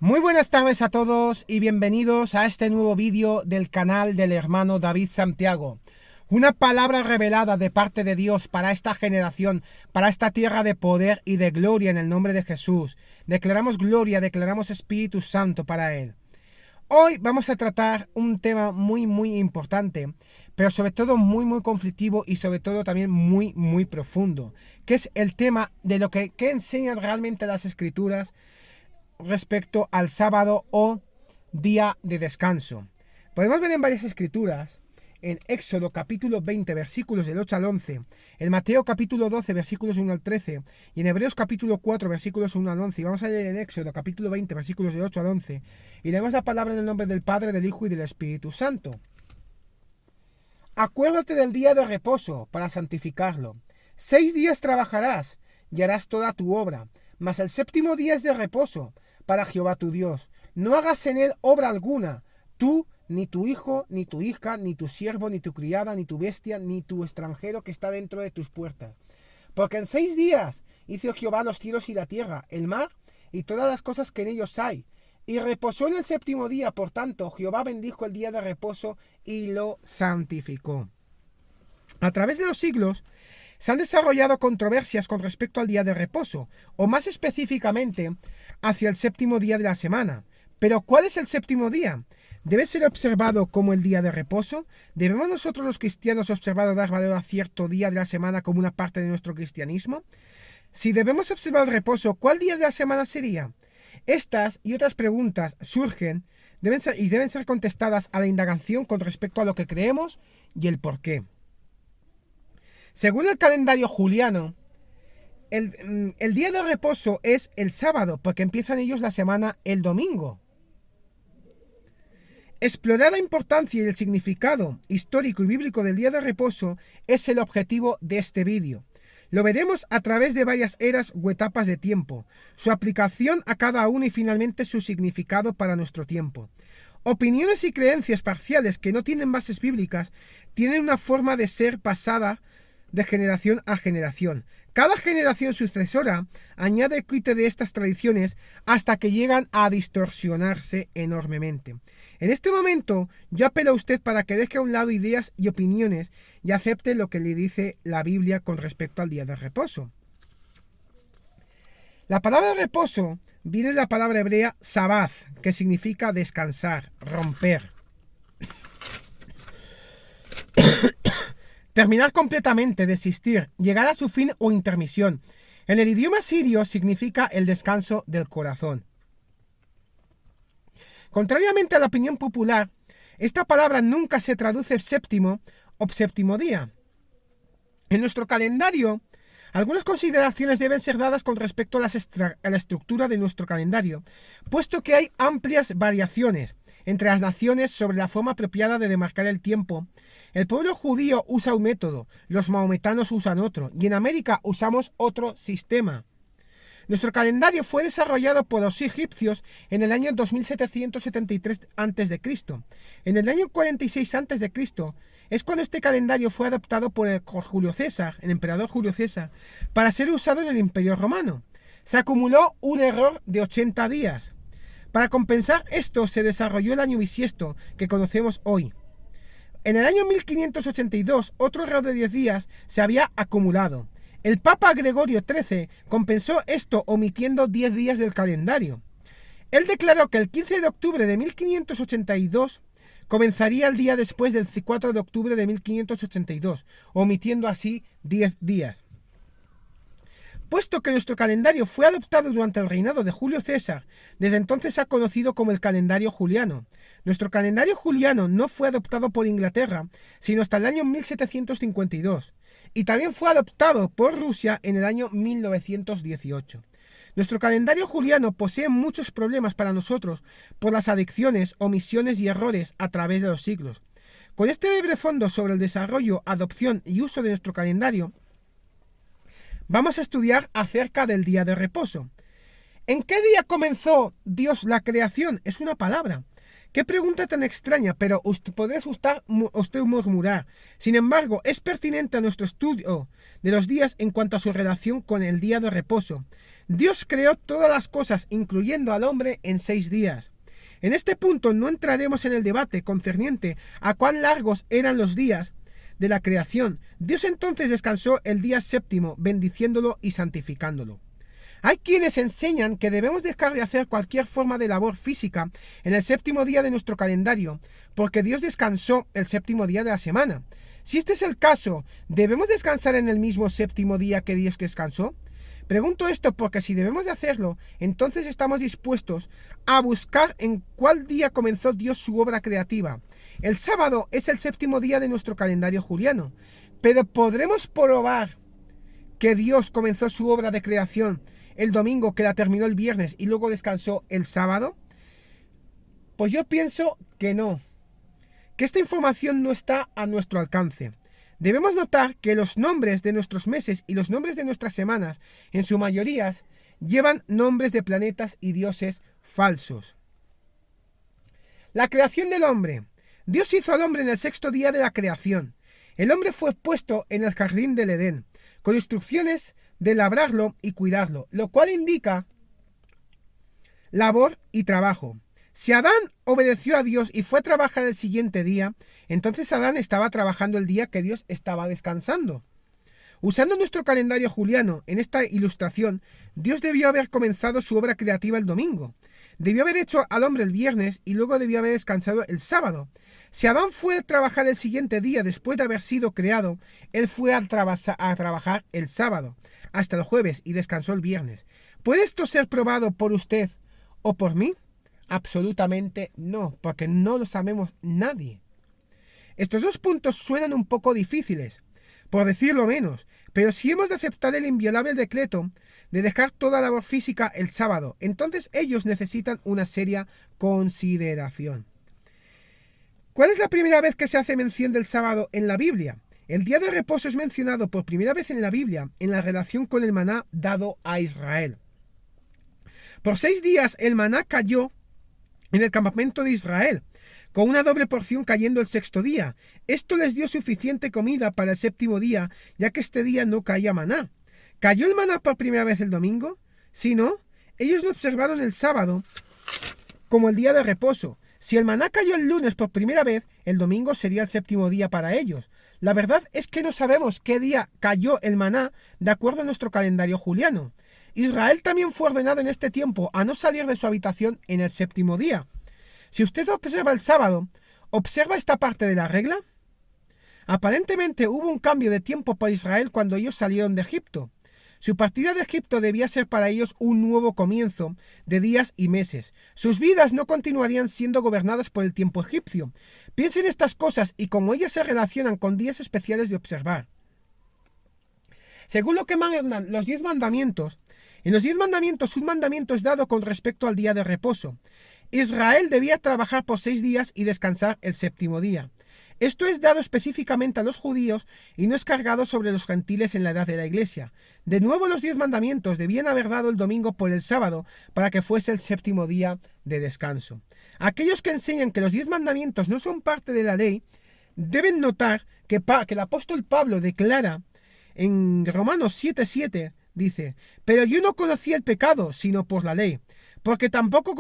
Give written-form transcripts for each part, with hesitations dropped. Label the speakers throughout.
Speaker 1: Muy buenas tardes a todos y bienvenidos a este nuevo vídeo del canal del hermano David Santiago. Una palabra revelada de parte de Dios para esta generación, para esta tierra de poder y de gloria en el nombre de Jesús. Declaramos gloria, declaramos Espíritu Santo para Él. Hoy vamos a tratar un tema muy importante, pero sobre todo muy conflictivo y sobre todo también muy profundo, que es el tema de lo que enseñan realmente las Escrituras respecto al sábado o día de descanso. Podemos ver en varias escrituras, en Éxodo capítulo 20 versículos del 8 al 11, en Mateo capítulo 12 versículos 1 al 13 y en Hebreos capítulo 4 versículos 1 al 11. Y vamos a leer en Éxodo capítulo 20 versículos del 8 al 11 y leemos la palabra en el nombre del Padre, del Hijo y del Espíritu Santo. Acuérdate del día de reposo para santificarlo. 6 días trabajarás y harás toda tu obra, mas el séptimo día es de reposo para Jehová tu Dios. No hagas en él obra alguna, tú, ni tu hijo, ni tu hija, ni tu siervo, ni tu criada, ni tu bestia, ni tu extranjero que está dentro de tus puertas. Porque en 6 días hizo Jehová los cielos y la tierra, el mar y todas las cosas que en ellos hay. Y reposó en el séptimo día, por tanto, Jehová bendijo el día de reposo y lo santificó. A través de los siglos, se han desarrollado controversias con respecto al día de reposo, o más específicamente, hacia el séptimo día de la semana. Pero, ¿cuál es el séptimo día? ¿Debe ser observado como el día de reposo? ¿Debemos nosotros los cristianos observar o dar valor a cierto día de la semana como una parte de nuestro cristianismo? Si debemos observar el reposo, ¿cuál día de la semana sería? Estas y otras preguntas surgen deben ser contestadas a la indagación con respecto a lo que creemos y el por qué. Según el calendario juliano, el día de reposo es el sábado, porque empiezan ellos la semana el domingo. Explorar la importancia y el significado histórico y bíblico del día de reposo es el objetivo de este vídeo. Lo veremos a través de varias eras o etapas de tiempo, su aplicación a cada uno y finalmente su significado para nuestro tiempo. Opiniones y creencias parciales que no tienen bases bíblicas tienen una forma de ser pasada de generación a generación. Cada generación sucesora añade quite de estas tradiciones hasta que llegan a distorsionarse enormemente. En este momento, yo apelo a usted para que deje a un lado ideas y opiniones y acepte lo que le dice la Biblia con respecto al día de reposo. La palabra reposo viene de la palabra hebrea sabbath, que significa descansar, romper. Terminar completamente, desistir, llegar a su fin o intermisión. En el idioma sirio significa el descanso del corazón. Contrariamente a la opinión popular, esta palabra nunca se traduce séptimo o séptimo día. En nuestro calendario, algunas consideraciones deben ser dadas con respecto a la estructura de nuestro calendario, puesto que hay amplias variaciones entre las naciones sobre la forma apropiada de demarcar el tiempo. El pueblo judío usa un método, los maometanos usan otro, y en América usamos otro sistema. Nuestro calendario fue desarrollado por los egipcios en el año 2773 a.C. En el año 46 a.C. es cuando este calendario fue adoptado por el emperador Julio César, para ser usado en el Imperio Romano. Se acumuló un error de 80 días. Para compensar esto se desarrolló el año bisiesto que conocemos hoy. En el año 1582, otro error de 10 días se había acumulado. El Papa Gregorio XIII compensó esto omitiendo 10 días del calendario. Él declaró que el 15 de octubre de 1582 comenzaría el día después del 4 de octubre de 1582, omitiendo así 10 días. Puesto que nuestro calendario fue adoptado durante el reinado de Julio César, desde entonces se ha conocido como el calendario juliano. Nuestro calendario juliano no fue adoptado por Inglaterra, sino hasta el año 1752, y también fue adoptado por Rusia en el año 1918. Nuestro calendario juliano posee muchos problemas para nosotros por las adicciones, omisiones y errores a través de los siglos. Con este breve fondo sobre el desarrollo, adopción y uso de nuestro calendario, vamos a estudiar acerca del día de reposo. ¿En qué día comenzó Dios la creación? Es una palabra Qué pregunta tan extraña, pero podréis usted murmurar. Sin embargo, es pertinente a nuestro estudio de los días en cuanto a su relación con el día de reposo. Dios creó todas las cosas, incluyendo al hombre, en 6 días. En este punto no entraremos en el debate concerniente a cuán largos eran los días de la creación. Dios entonces descansó el día séptimo, bendiciéndolo y santificándolo. Hay quienes enseñan que debemos dejar de hacer cualquier forma de labor física en el séptimo día de nuestro calendario, porque Dios descansó el séptimo día de la semana. Si este es el caso, ¿debemos descansar en el mismo séptimo día que Dios descansó? Pregunto esto porque si debemos de hacerlo, entonces estamos dispuestos a buscar en cuál día comenzó Dios su obra creativa. El sábado es el séptimo día de nuestro calendario juliano, pero ¿podremos probar que Dios comenzó su obra de creación el domingo, que la terminó el viernes y luego descansó el sábado? Pues yo pienso que no, que esta información no está a nuestro alcance. Debemos notar que los nombres de nuestros meses y los nombres de nuestras semanas, en su mayoría, llevan nombres de planetas y dioses falsos. La creación del hombre. Dios hizo al hombre en el 6º día de la creación. El hombre fue puesto en el jardín del Edén, con instrucciones de labrarlo y cuidarlo, lo cual indica labor y trabajo. Si Adán obedeció a Dios y fue a trabajar el siguiente día, entonces Adán estaba trabajando el día que Dios estaba descansando. Usando nuestro calendario juliano en esta ilustración, Dios debió haber comenzado su obra creativa el domingo. Debió haber hecho al hombre el viernes y luego debió haber descansado el sábado. Si Adán fue a trabajar el siguiente día después de haber sido creado, él fue a trabajar el sábado hasta el jueves y descansó el viernes. ¿Puede esto ser probado por usted o por mí? Absolutamente no, porque no lo sabemos nadie. Estos dos puntos suenan un poco difíciles, por decirlo menos, pero si hemos de aceptar el inviolable decreto de dejar toda labor física el sábado, entonces ellos necesitan una seria consideración. ¿Cuál es la primera vez que se hace mención del sábado en la Biblia? El día de reposo es mencionado por primera vez en la Biblia en la relación con el maná dado a Israel. Por 6 días el maná cayó en el campamento de Israel, con una doble porción cayendo el 6º día. Esto les dio suficiente comida para el 7º día, ya que este día no caía maná. ¿Cayó el maná por primera vez el domingo? Si no, ellos lo observaron el sábado como el día de reposo. Si el maná cayó el lunes por primera vez, el domingo sería el 7º día para ellos. La verdad es que no sabemos qué día cayó el maná de acuerdo a nuestro calendario juliano. Israel también fue ordenado en este tiempo a no salir de su habitación en el 7º día. Si usted observa el sábado, ¿observa esta parte de la regla? Aparentemente hubo un cambio de tiempo para Israel cuando ellos salieron de Egipto. Su partida de Egipto debía ser para ellos un nuevo comienzo de días y meses. Sus vidas no continuarían siendo gobernadas por el tiempo egipcio. Piensen estas cosas y cómo ellas se relacionan con días especiales de observar. Según lo que mandan los 10 mandamientos, en los 10 mandamientos un mandamiento es dado con respecto al día de reposo. Israel debía trabajar por 6 días y descansar el 7º día. Esto es dado específicamente a los judíos y no es cargado sobre los gentiles en la edad de la Iglesia. De nuevo, los 10 mandamientos debían haber dado el domingo por el sábado para que fuese el 7º día de descanso. Aquellos que enseñan que los 10 mandamientos no son parte de la ley deben notar que el apóstol Pablo declara en Romanos 7:7, dice: pero yo no conocía el pecado sino por la ley, porque tampoco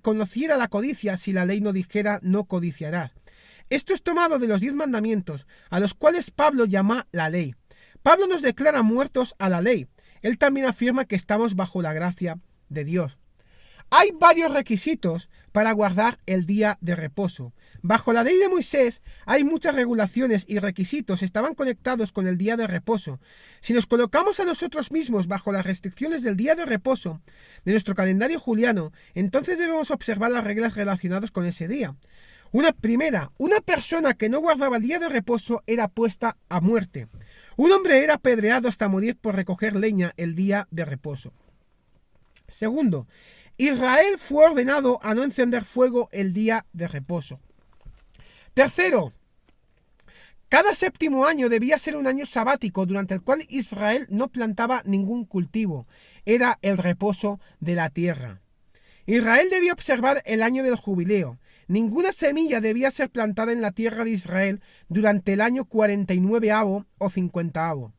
Speaker 1: conociera la codicia si la ley no dijera no codiciarás. Esto es tomado de los 10 mandamientos, a los cuales Pablo llama la ley. Pablo nos declara muertos a la ley. Él también afirma que estamos bajo la gracia de Dios. Hay varios requisitos para guardar el día de reposo. Bajo la ley de Moisés hay muchas regulaciones y requisitos estaban conectados con el día de reposo. Si nos colocamos a nosotros mismos bajo las restricciones del día de reposo de nuestro calendario juliano, entonces debemos observar las reglas relacionadas con ese día. Una persona que no guardaba el día de reposo era puesta a muerte. Un hombre era apedreado hasta morir por recoger leña el día de reposo. Segundo, Israel fue ordenado a no encender fuego el día de reposo. Tercero, cada 7º año debía ser un año sabático durante el cual Israel no plantaba ningún cultivo. Era el reposo de la tierra. Israel debía observar el año del jubileo. Ninguna semilla debía ser plantada en la tierra de Israel durante el año 49avo o 50avo.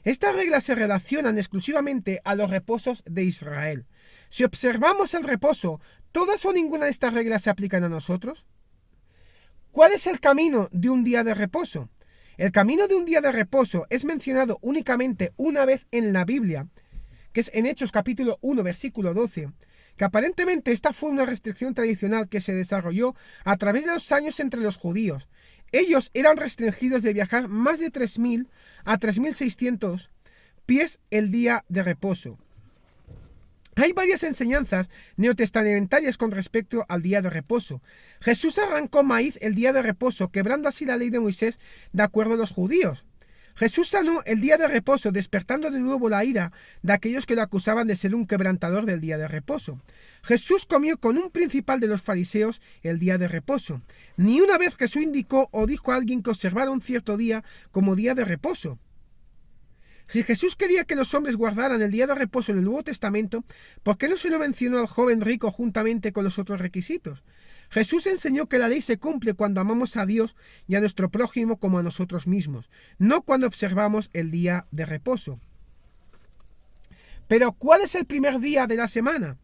Speaker 1: Estas reglas se relacionan exclusivamente a los reposos de Israel. Si observamos el reposo, ¿todas o ninguna de estas reglas se aplican a nosotros? ¿Cuál es el camino de un día de reposo? El camino de un día de reposo es mencionado únicamente una vez en la Biblia, que es en Hechos capítulo 1, versículo 12, que aparentemente esta fue una restricción tradicional que se desarrolló a través de los años entre los judíos. Ellos eran restringidos de viajar más de 3.000 a 3.600 pies el día de reposo. Hay varias enseñanzas neotestamentarias con respecto al día de reposo. Jesús arrancó maíz el día de reposo, quebrando así la ley de Moisés de acuerdo a los judíos. Jesús sanó el día de reposo, despertando de nuevo la ira de aquellos que lo acusaban de ser un quebrantador del día de reposo. Jesús comió con un principal de los fariseos el día de reposo. Ni una vez Jesús indicó o dijo a alguien que observara un cierto día como día de reposo. Si Jesús quería que los hombres guardaran el día de reposo en el Nuevo Testamento, ¿por qué no se lo mencionó al joven rico juntamente con los otros requisitos? Jesús enseñó que la ley se cumple cuando amamos a Dios y a nuestro prójimo como a nosotros mismos, no cuando observamos el día de reposo. Pero, ¿cuál es el primer día de la semana?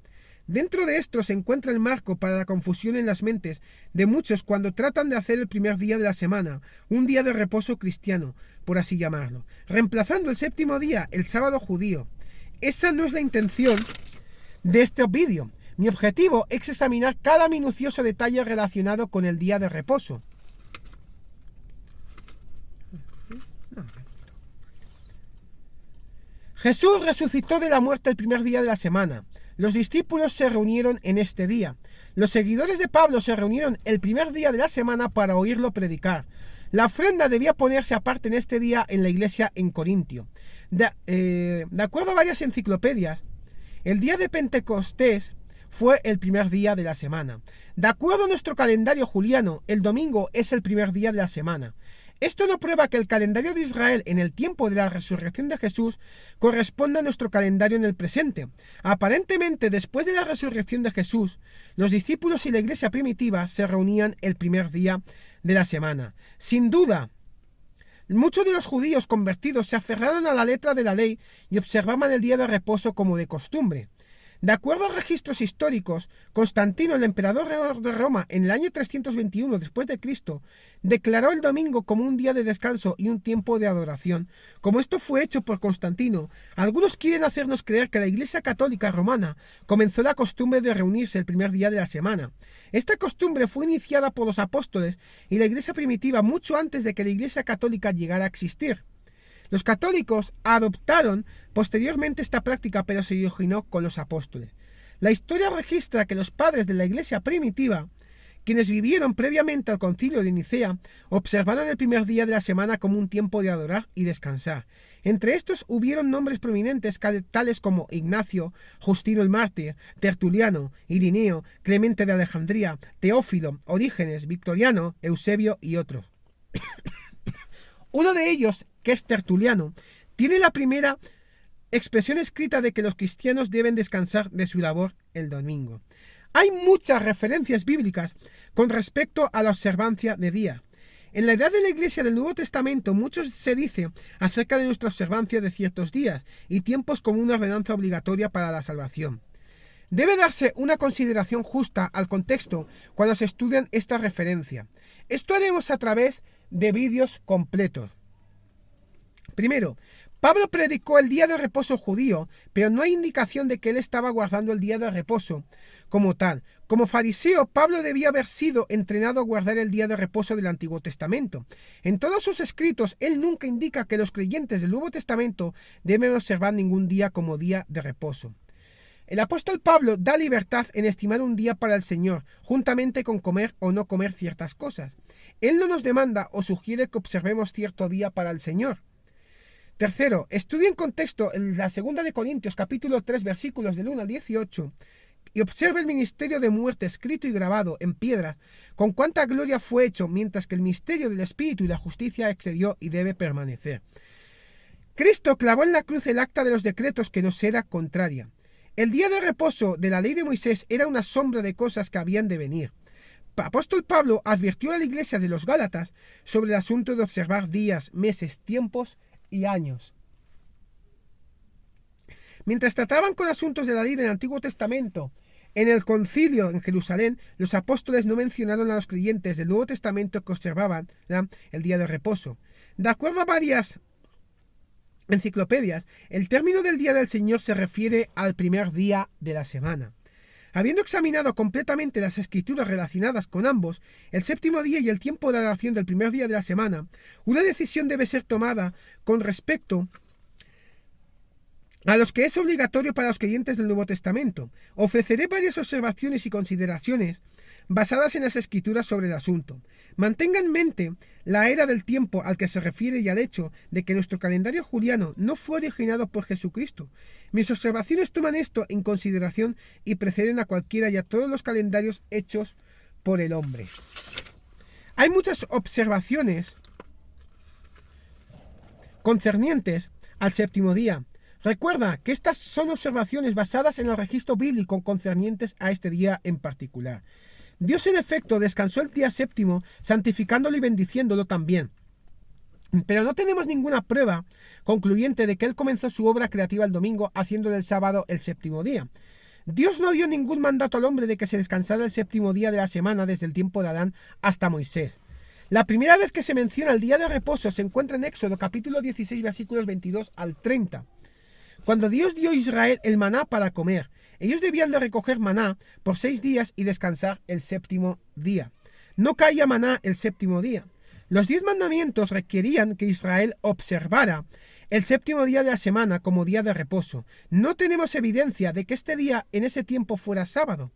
Speaker 1: Dentro de esto se encuentra el marco para la confusión en las mentes de muchos cuando tratan de hacer el primer día de la semana un día de reposo cristiano, por así llamarlo, reemplazando el séptimo día, el sábado judío. Esa no es la intención de este vídeo. Mi objetivo es examinar cada minucioso detalle relacionado con el día de reposo. Jesús resucitó de la muerte el primer día de la semana. Los discípulos se reunieron en este día. Los seguidores de Pablo se reunieron el primer día de la semana para oírlo predicar. La ofrenda debía ponerse aparte en este día en la iglesia en Corintio. De acuerdo a varias enciclopedias, el día de Pentecostés fue el primer día de la semana. De acuerdo a nuestro calendario juliano, el domingo es el primer día de la semana. Esto no prueba que el calendario de Israel en el tiempo de la resurrección de Jesús corresponda a nuestro calendario en el presente. Aparentemente, después de la resurrección de Jesús, los discípulos y la iglesia primitiva se reunían el primer día de la semana. Sin duda, muchos de los judíos convertidos se aferraron a la letra de la ley y observaban el día de reposo como de costumbre. De acuerdo a registros históricos, Constantino, el emperador de Roma, en el año 321 después de Cristo, declaró el domingo como un día de descanso y un tiempo de adoración. Como esto fue hecho por Constantino, algunos quieren hacernos creer que la Iglesia Católica Romana comenzó la costumbre de reunirse el primer día de la semana. Esta costumbre fue iniciada por los apóstoles y la Iglesia primitiva mucho antes de que la Iglesia Católica llegara a existir. Los católicos adoptaron posteriormente esta práctica, pero se originó con los apóstoles. La historia registra que los padres de la iglesia primitiva, quienes vivieron previamente al concilio de Nicea, observaron el primer día de la semana como un tiempo de adorar y descansar. Entre estos hubieron nombres prominentes tales como Ignacio, Justino el Mártir, Tertuliano, Irineo, Clemente de Alejandría, Teófilo, Orígenes, Victoriano, Eusebio y otros. Uno de ellos, que es Tertuliano, tiene la primera expresión escrita de que los cristianos deben descansar de su labor el domingo. Hay muchas referencias bíblicas con respecto a la observancia de día. En la edad de la Iglesia del Nuevo Testamento mucho se dice acerca de nuestra observancia de ciertos días y tiempos como una ordenanza obligatoria para la salvación. Debe darse una consideración justa al contexto cuando se estudian esta referencia. Esto haremos a través de vídeos completos. Primero, Pablo predicó el día de reposo judío, pero no hay indicación de que él estaba guardando el día de reposo como tal. Como fariseo, Pablo debía haber sido entrenado a guardar el día de reposo del Antiguo Testamento. En todos sus escritos, él nunca indica que los creyentes del Nuevo Testamento deben observar ningún día como día de reposo. El apóstol Pablo da libertad en estimar un día para el Señor, juntamente con comer o no comer ciertas cosas. Él no nos demanda o sugiere que observemos cierto día para el Señor. Tercero, estudia en contexto en la segunda de Corintios capítulo 3 versículos del 1 al 18 y observa el ministerio de muerte escrito y grabado en piedra, con cuánta gloria fue hecho, mientras que el misterio del Espíritu y la justicia excedió y debe permanecer. Cristo clavó en la cruz el acta de los decretos que nos era contraria. El día de reposo de la ley de Moisés era una sombra de cosas que habían de venir. Apóstol Pablo advirtió a la iglesia de los Gálatas sobre el asunto de observar días, meses, tiempos y años. Mientras trataban con asuntos de la ley del Antiguo Testamento, en el concilio en Jerusalén, los apóstoles no mencionaron a los creyentes del Nuevo Testamento que observaban el día de reposo. De acuerdo a varias enciclopedias, el término del día del Señor se refiere al primer día de la semana. Habiendo examinado completamente las escrituras relacionadas con ambos, el séptimo día y el tiempo de adoración del primer día de la semana, una decisión debe ser tomada con respecto a los que es obligatorio para los creyentes del Nuevo Testamento. Ofreceré varias observaciones y consideraciones basadas en las escrituras sobre el asunto. Mantenga en mente la era del tiempo al que se refiere y al hecho de que nuestro calendario juliano no fue originado por Jesucristo. Mis observaciones toman esto en consideración y preceden a cualquiera y a todos los calendarios hechos por el hombre. Hay muchas observaciones concernientes al séptimo día. Recuerda que estas son observaciones basadas en el registro bíblico concernientes a este día en particular. Dios en efecto descansó el día séptimo, santificándolo y bendiciéndolo también. Pero no tenemos ninguna prueba concluyente de que Él comenzó su obra creativa el domingo, haciendo del sábado el séptimo día. Dios no dio ningún mandato al hombre de que se descansara el séptimo día de la semana desde el tiempo de Adán hasta Moisés. La primera vez que se menciona el día de reposo se encuentra en Éxodo capítulo 16 versículos 22 al 30. Cuando Dios dio a Israel el maná para comer, ellos debían de recoger maná por 6 días y descansar el séptimo día. No caía maná el séptimo día. Los 10 mandamientos requerían que Israel observara el séptimo día de la semana como día de reposo. No tenemos evidencia de que este día en ese tiempo fuera sábado.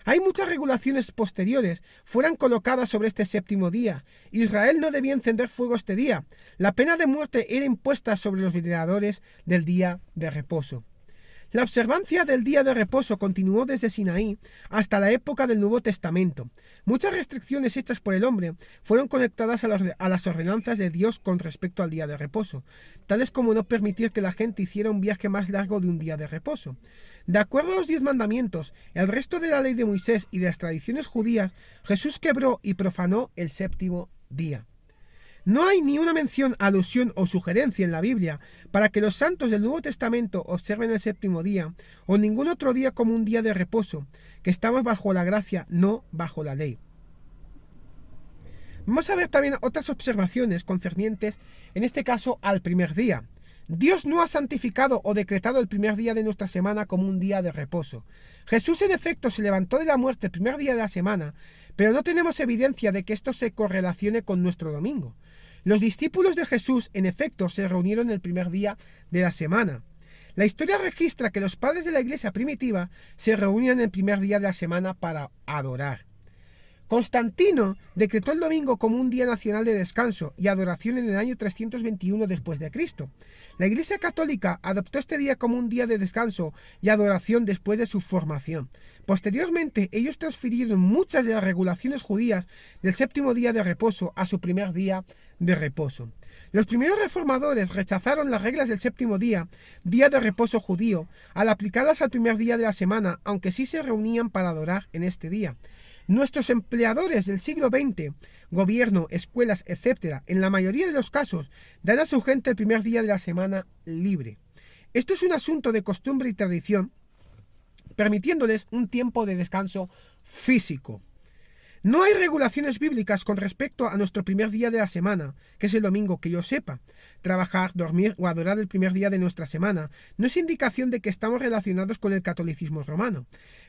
Speaker 1: Hay muchas regulaciones posteriores fueran colocadas sobre este séptimo día. Israel no debía encender fuego este día. La pena de muerte era impuesta sobre los violadores del día de reposo. La observancia del día de reposo continuó desde Sinaí hasta la época del Nuevo Testamento. Muchas restricciones hechas por el hombre fueron conectadas a las ordenanzas de Dios con respecto al día de reposo, tales como no permitir que la gente hiciera un viaje más largo de un día de reposo. De acuerdo a los 10 mandamientos, el resto de la ley de Moisés y de las tradiciones judías, Jesús quebró y profanó el séptimo día. No hay ni una mención, alusión o sugerencia en la Biblia para que los santos del Nuevo Testamento observen el séptimo día o ningún otro día como un día de reposo, que estamos bajo la gracia, no bajo la ley. Vamos a ver también otras observaciones concernientes, en este caso, al primer día. Dios no ha santificado o decretado el primer día de nuestra semana como un día de reposo. Jesús en efecto se levantó de la muerte el primer día de la semana, pero no tenemos evidencia de que esto se correlacione con nuestro domingo. Los discípulos de Jesús en efecto se reunieron el primer día de la semana. La historia registra que los padres de la iglesia primitiva se reunían el primer día de la semana para adorar. Constantino decretó el domingo como un día nacional de descanso y adoración en el año 321 después de Cristo. La Iglesia Católica adoptó este día como un día de descanso y adoración después de su formación. Posteriormente, ellos transfirieron muchas de las regulaciones judías del séptimo día de reposo a su primer día de reposo. Los primeros reformadores rechazaron las reglas del séptimo día, día de reposo judío, al aplicarlas al primer día de la semana, aunque sí se reunían para adorar en este día. Nuestros empleadores del siglo XX, gobierno, escuelas, etc., en la mayoría de los casos, dan a su gente el primer día de la semana libre. Esto es un asunto de costumbre y tradición, permitiéndoles un tiempo de descanso físico. No hay regulaciones bíblicas con respecto a nuestro primer día de la semana, que es el domingo, que yo sepa. Trabajar, dormir o adorar el primer día de nuestra semana no es indicación de que estamos relacionados con el catolicismo romano.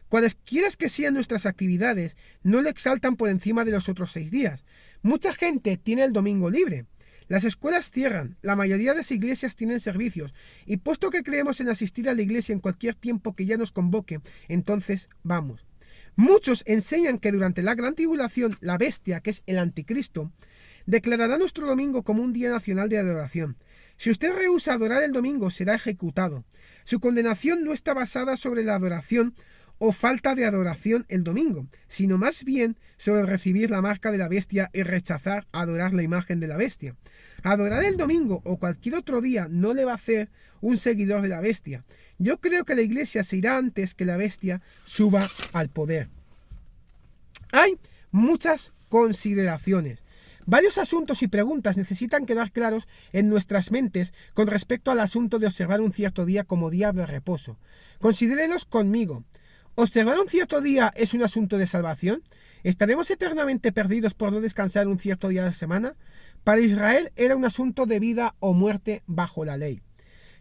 Speaker 1: Cualesquiera que sean nuestras actividades, no le exaltan por encima de los otros 6 días. Mucha gente tiene el domingo libre. Las escuelas cierran, la mayoría de las iglesias tienen servicios, y puesto que creemos en asistir a la iglesia en cualquier tiempo que ya nos convoque, entonces vamos. Muchos enseñan que durante la gran tribulación, la bestia, que es el anticristo, declarará nuestro domingo como un día nacional de adoración. Si usted rehúsa adorar el domingo, será ejecutado. Su condenación no está basada sobre la adoración o falta de adoración el domingo, sino más bien sobre recibir la marca de la bestia y rechazar adorar la imagen de la bestia. Adorar el domingo o cualquier otro día no le va a hacer un seguidor de la bestia. Yo creo que la iglesia se irá antes que la bestia suba al poder. Hay muchas consideraciones. Varios asuntos y preguntas necesitan quedar claros en nuestras mentes con respecto al asunto de observar un cierto día como día de reposo. Considérenlos conmigo. ¿Observar un cierto día es un asunto de salvación? ¿Estaremos eternamente perdidos por no descansar un cierto día de la semana? Para Israel era un asunto de vida o muerte bajo la ley.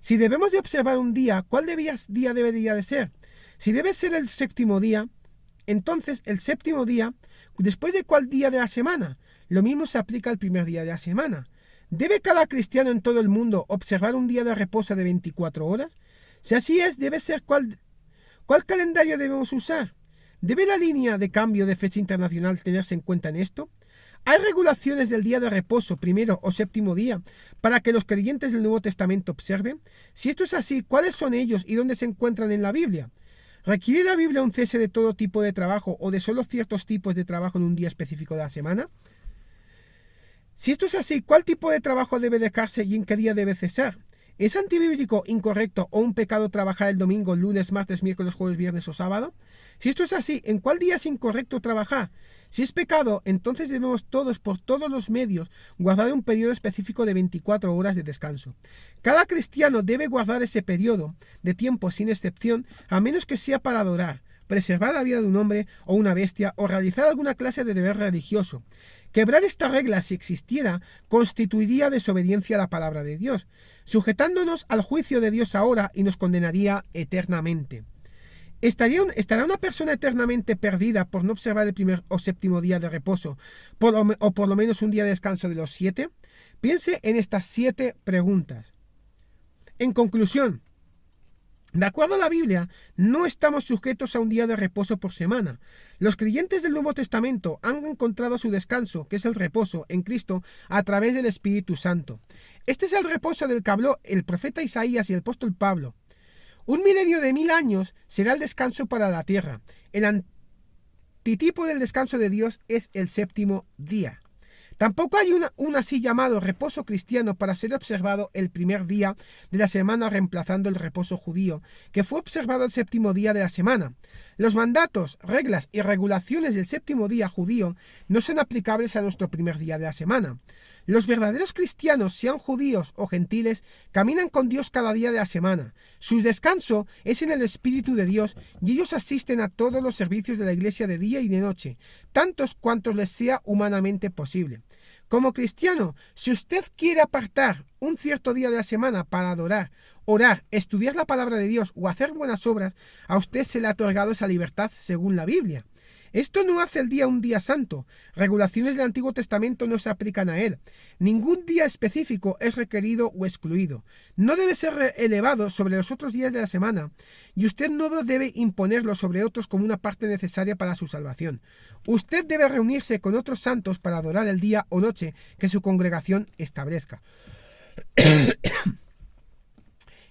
Speaker 1: Si debemos de observar un día, ¿cuál día debería de ser? Si debe ser el séptimo día, entonces el séptimo día, ¿después de cuál día de la semana? Lo mismo se aplica al primer día de la semana. ¿Debe cada cristiano en todo el mundo observar un día de reposo de 24 horas? Si así es, debe ser ¿cuál calendario debemos usar? ¿Debe la línea de cambio de fecha internacional tenerse en cuenta en esto? ¿Hay regulaciones del día de reposo, primero o séptimo día, para que los creyentes del Nuevo Testamento observen? Si esto es así, ¿cuáles son ellos y dónde se encuentran en la Biblia? ¿Requiere la Biblia un cese de todo tipo de trabajo o de solo ciertos tipos de trabajo en un día específico de la semana? Si esto es así, ¿cuál tipo de trabajo debe dejarse y en qué día debe cesar? ¿Es antibíblico, incorrecto o un pecado trabajar el domingo, lunes, martes, miércoles, jueves, viernes o sábado? Si esto es así, ¿en cuál día es incorrecto trabajar? Si es pecado, entonces debemos todos, por todos los medios, guardar un periodo específico de 24 horas de descanso. Cada cristiano debe guardar ese periodo de tiempo sin excepción, a menos que sea para adorar, preservar la vida de un hombre o una bestia o realizar alguna clase de deber religioso. Quebrar esta regla, si existiera, constituiría desobediencia a la palabra de Dios, sujetándonos al juicio de Dios ahora y nos condenaría eternamente. ¿Estará una persona eternamente perdida por no observar el primer o séptimo día de reposo, o por lo menos un día de descanso de los 7? Piense en estas 7 preguntas. En conclusión, de acuerdo a la Biblia, no estamos sujetos a un día de reposo por semana. Los creyentes del Nuevo Testamento han encontrado su descanso, que es el reposo, en Cristo, a través del Espíritu Santo. Este es el reposo del que habló el profeta Isaías y el apóstol Pablo. 1 milenio de 1000 años será el descanso para la tierra. El antitipo del descanso de Dios es el séptimo día. Tampoco hay un así llamado reposo cristiano para ser observado el primer día de la semana reemplazando el reposo judío, que fue observado el séptimo día de la semana. Los mandatos, reglas y regulaciones del séptimo día judío no son aplicables a nuestro primer día de la semana. Los verdaderos cristianos, sean judíos o gentiles, caminan con Dios cada día de la semana. Su descanso es en el Espíritu de Dios y ellos asisten a todos los servicios de la iglesia de día y de noche, tantos cuantos les sea humanamente posible. Como cristiano, si usted quiere apartar un cierto día de la semana para adorar, orar, estudiar la palabra de Dios o hacer buenas obras, a usted se le ha otorgado esa libertad según la Biblia. Esto no hace el día un día santo. Regulaciones del Antiguo Testamento no se aplican a él. Ningún día específico es requerido o excluido. No debe ser elevado sobre los otros días de la semana, y usted no debe imponerlo sobre otros como una parte necesaria para su salvación. Usted debe reunirse con otros santos para adorar el día o noche que su congregación establezca.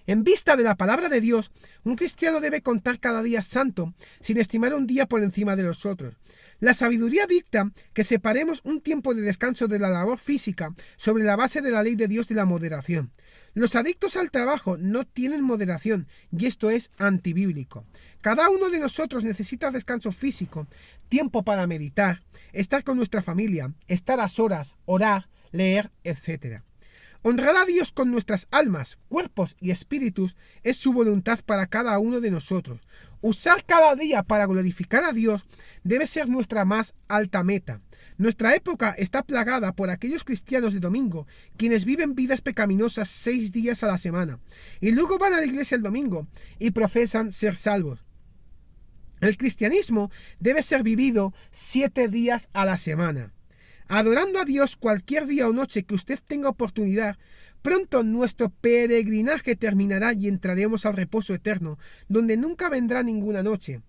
Speaker 1: En vista de la palabra de Dios, un cristiano debe contar cada día santo, sin estimar un día por encima de los otros. La sabiduría dicta que separemos un tiempo de descanso de la labor física sobre la base de la ley de Dios de la moderación. Los adictos al trabajo no tienen moderación, y esto es antibíblico. Cada uno de nosotros necesita descanso físico, tiempo para meditar, estar con nuestra familia, estar a solas, orar, leer, etc. Honrar a Dios con nuestras almas, cuerpos y espíritus es su voluntad para cada uno de nosotros. Usar cada día para glorificar a Dios debe ser nuestra más alta meta. Nuestra época está plagada por aquellos cristianos de domingo, quienes viven vidas pecaminosas 6 días a la semana, y luego van a la iglesia el domingo y profesan ser salvos. El cristianismo debe ser vivido 7 días a la semana. Adorando a Dios cualquier día o noche que usted tenga oportunidad, pronto nuestro peregrinaje terminará y entraremos al reposo eterno, donde nunca vendrá ninguna noche.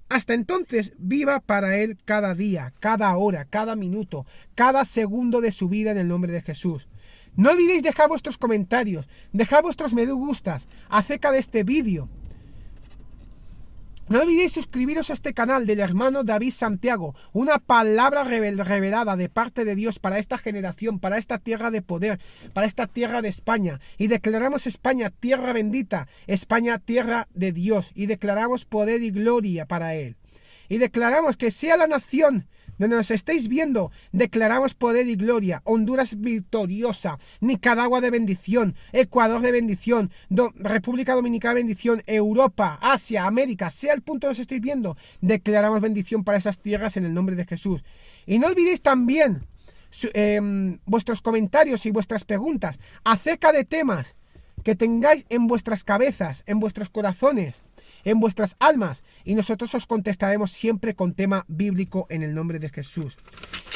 Speaker 1: Hasta entonces, viva para Él cada día, cada hora, cada minuto, cada segundo de su vida en el nombre de Jesús. No olvidéis dejar vuestros comentarios, dejar vuestros me gustas acerca de este vídeo. No olvidéis suscribiros a este canal del hermano David Santiago, una palabra revelada de parte de Dios para esta generación, para esta tierra de poder, para esta tierra de España. Y declaramos España tierra bendita, España tierra de Dios. Y declaramos poder y gloria para Él. Y declaramos que sea la nación donde nos estéis viendo, declaramos poder y gloria. Honduras victoriosa, Nicaragua de bendición, Ecuador de bendición, República Dominicana de bendición, Europa, Asia, América, sea el punto donde os estéis viendo, declaramos bendición para esas tierras en el nombre de Jesús. Y no olvidéis también vuestros comentarios y vuestras preguntas acerca de temas que tengáis en vuestras cabezas, en vuestros corazones, en vuestras almas, y nosotros os contestaremos siempre con tema bíblico en el nombre de Jesús.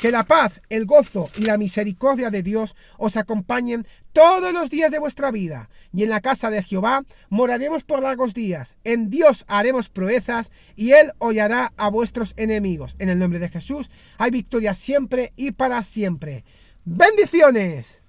Speaker 1: Que la paz, el gozo y la misericordia de Dios os acompañen todos los días de vuestra vida, y en la casa de Jehová moraremos por largos días. En Dios haremos proezas y Él hollará a vuestros enemigos. En el nombre de Jesús hay victoria siempre y para siempre. ¡Bendiciones!